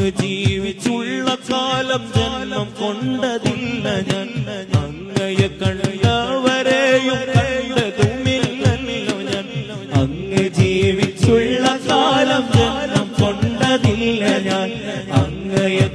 അങ്ങ് ജീവിച്ചുള്ള കാലം ജന്മം കൊണ്ടതില്ല ഞാൻ അങ്ങയെ കണ്ടവരെയും കണ്ടതുമില്ലല്ലോ ഞാൻ അങ്ങ് ജീവിച്ചുള്ള കാലം ജന്മം കൊണ്ടതില്ല ഞാൻ അങ്ങയെ